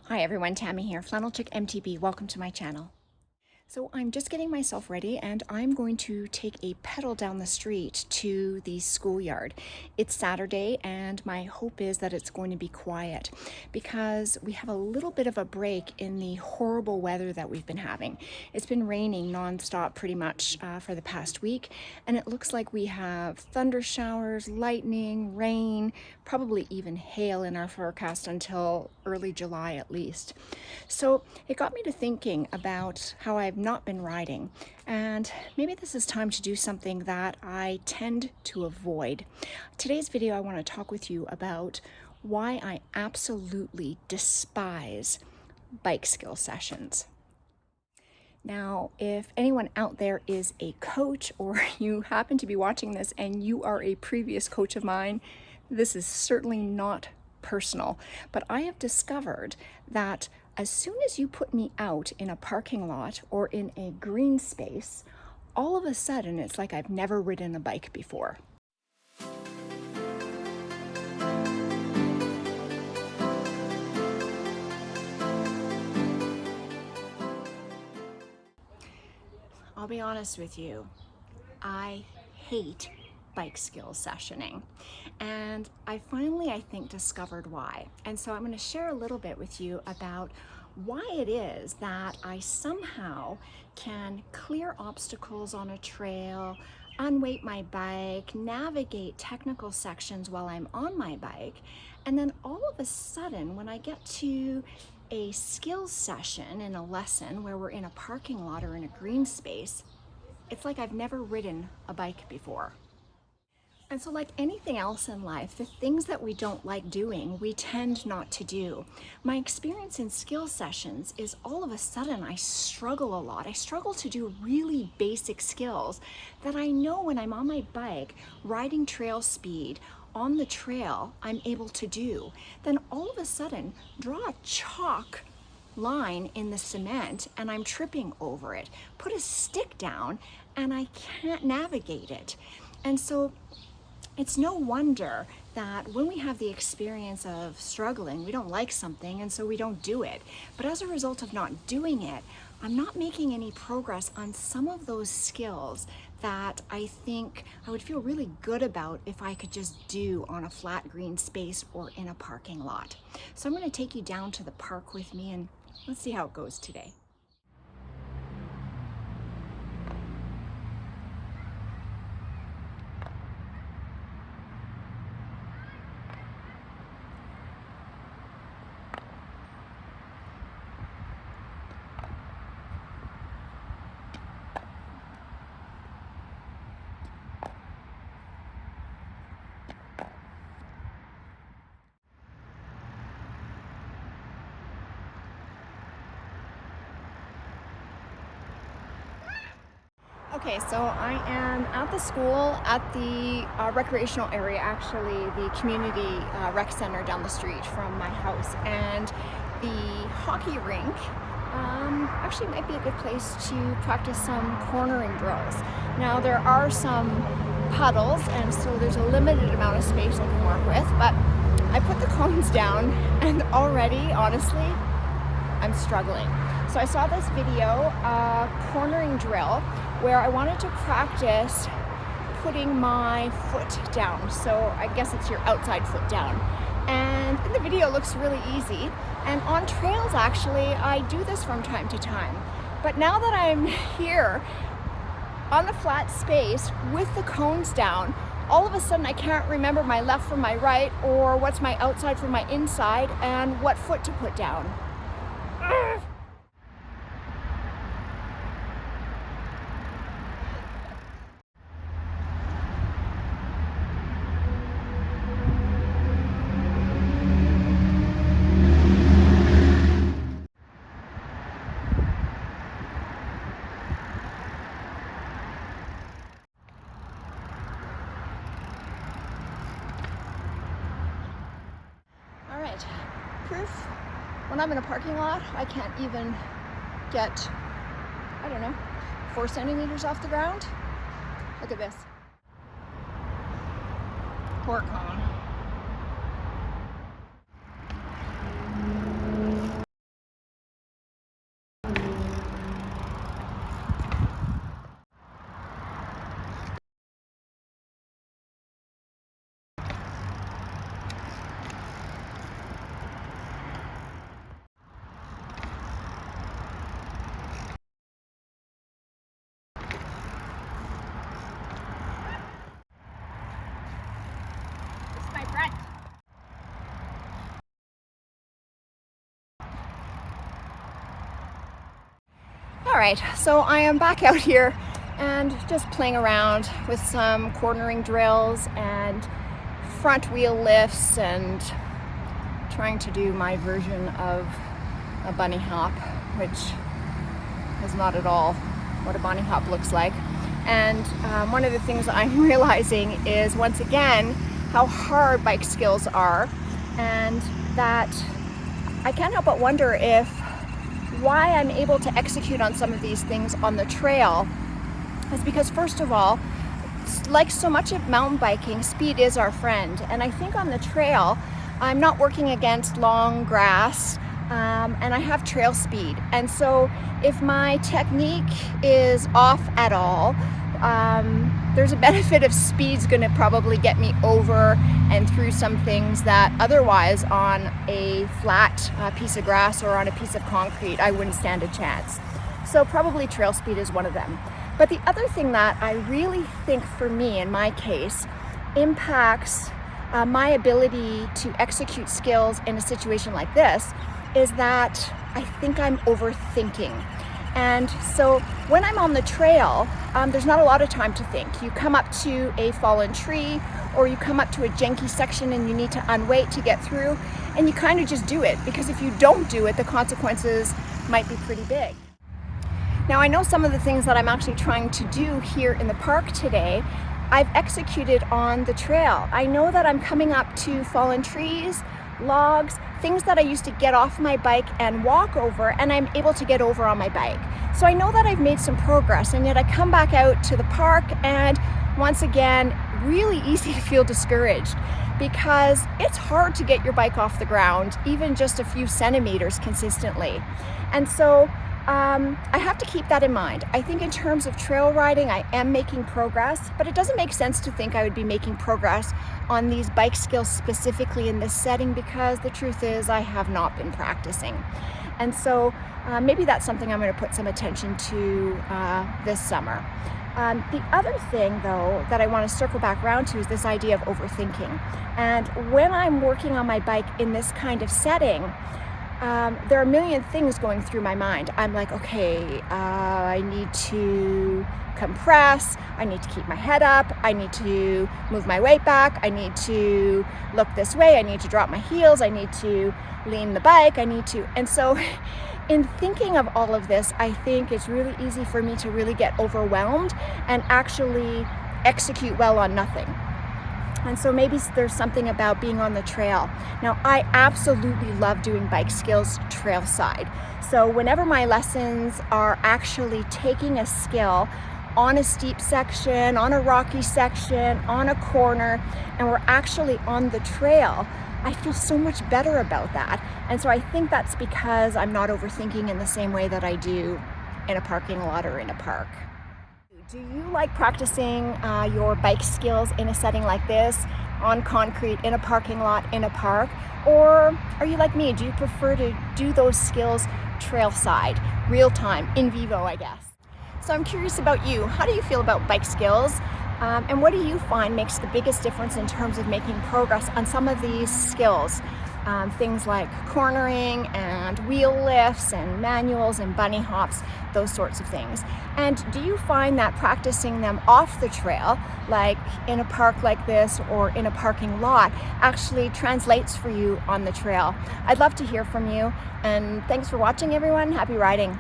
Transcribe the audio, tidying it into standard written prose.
Hi everyone, Tammy here, Flannel Chick MTB. Welcome to my channel. So I'm just getting myself ready and I'm going to take a pedal down the street to the schoolyard. It's Saturday and my hope is that it's going to be quiet because we have a little bit of a break in the horrible weather that we've been having. It's been raining nonstop pretty much for the past week, and it looks like we have thunder showers, lightning, rain, probably even hail in our forecast until early July at least. So it got me to thinking about how I've not been riding, and maybe this is time to do something that I tend to avoid. Today's video I want to talk with you about why I absolutely despise bike skill sessions. Now, if anyone out there is a coach or you happen to be watching this and you are a previous coach of mine, this is certainly not personal, but I have discovered that as soon as you put me out in a parking lot or in a green space, all of a sudden it's like I've never ridden a bike before. I'll be honest with you, I hate bike skill sessioning, and I finally, I think, discovered why. And so I'm going to share a little bit with you about why it is that I somehow can clear obstacles on a trail, unweight my bike, navigate technical sections while I'm on my bike, and then all of a sudden when I get to a skills session in a lesson where we're in a parking lot or in a green space, it's like I've never ridden a bike before. And so like anything else in life, the things that we don't like doing, we tend not to do. My experience in skill sessions is all of a sudden I struggle a lot. I struggle to do really basic skills that I know when I'm on my bike, riding trail speed, on the trail, I'm able to do. Then all of a sudden, draw a chalk line in the cement and I'm tripping over it. Put a stick down and I can't navigate it. And so it's no wonder that when we have the experience of struggling, we don't like something and so we don't do it. But as a result of not doing it, I'm not making any progress on some of those skills that I think I would feel really good about if I could just do on a flat green space or in a parking lot. So I'm going to take you down to the park with me and let's see how it goes today. Okay, so I am at the school, at the recreational area, actually the community rec center down the street from my house, and the hockey rink actually might be a good place to practice some cornering drills. Now there are some puddles and so there's a limited amount of space I can work with, but I put the cones down and already, honestly, I'm struggling. So I saw this video, cornering drill, where I wanted to practice putting my foot down. So I guess it's your outside foot down. And in the video it looks really easy. And on trails, actually, I do this from time to time. But now that I'm here on the flat space with the cones down, all of a sudden I can't remember my left from my right or what's my outside from my inside and what foot to put down. All right, proof. When I'm in a parking lot, I can't even get, I don't know, 4 centimeters off the ground. Look at this. Port cone. All right, so I am back out here and just playing around with some cornering drills and front wheel lifts and trying to do my version of a bunny hop, which is not at all what a bunny hop looks like. And one of the things I'm realizing is, once again, how hard bike skills are, and that I can't help but wonder if why I'm able to execute on some of these things on the trail is because, first of all, like so much of mountain biking, speed is our friend. And I think on the trail, I'm not working against long grass, and I have trail speed. And so if my technique is off at all, there's a benefit of speed's going to probably get me over and through some things that otherwise on a flat piece of grass or on a piece of concrete I wouldn't stand a chance. So probably trail speed is one of them. But the other thing that I really think, for me in my case, impacts my ability to execute skills in a situation like this is that I think I'm overthinking. And so when I'm on the trail, there's not a lot of time to think. You come up to a fallen tree, or you come up to a janky section and you need to unweight to get through, and you kind of just do it, because if you don't do it, the consequences might be pretty big. Now, I know some of the things that I'm actually trying to do here in the park today, I've executed on the trail. I know that I'm coming up to fallen trees, logs, things that I used to get off my bike and walk over, and I'm able to get over on my bike. So I know that I've made some progress, and yet I come back out to the park and once again, really easy to feel discouraged, because it's hard to get your bike off the ground, even just a few centimeters consistently. And so I have to keep that in mind. I think in terms of trail riding, I am making progress, but it doesn't make sense to think I would be making progress on these bike skills specifically in this setting, because the truth is I have not been practicing. And so maybe that's something I'm going to put some attention to this summer. The other thing, though, that I want to circle back around to is this idea of overthinking. And when I'm working on my bike in this kind of setting, there are a million things going through my mind. I'm like, okay, I need to compress, I need to keep my head up, I need to move my weight back, I need to look this way, I need to drop my heels, I need to lean the bike, and so in thinking of all of this, I think it's really easy for me to really get overwhelmed and actually execute well on nothing. And so maybe there's something about being on the trail. Now, I absolutely love doing bike skills trail side. So whenever my lessons are actually taking a skill on a steep section, on a rocky section, on a corner, and we're actually on the trail, I feel so much better about that. And so I think that's because I'm not overthinking in the same way that I do in a parking lot or in a park. Do you like practicing your bike skills in a setting like this, on concrete, in a parking lot, in a park? Or are you like me? Do you prefer to do those skills trail side, real time, in vivo, I guess? So I'm curious about you. How do you feel about bike skills? And what do you find makes the biggest difference in terms of making progress on some of these skills? Things like cornering and wheel lifts and manuals and bunny hops, those sorts of things. And do you find that practicing them off the trail, like in a park like this or in a parking lot, actually translates for you on the trail? I'd love to hear from you, and thanks for watching, everyone. Happy riding.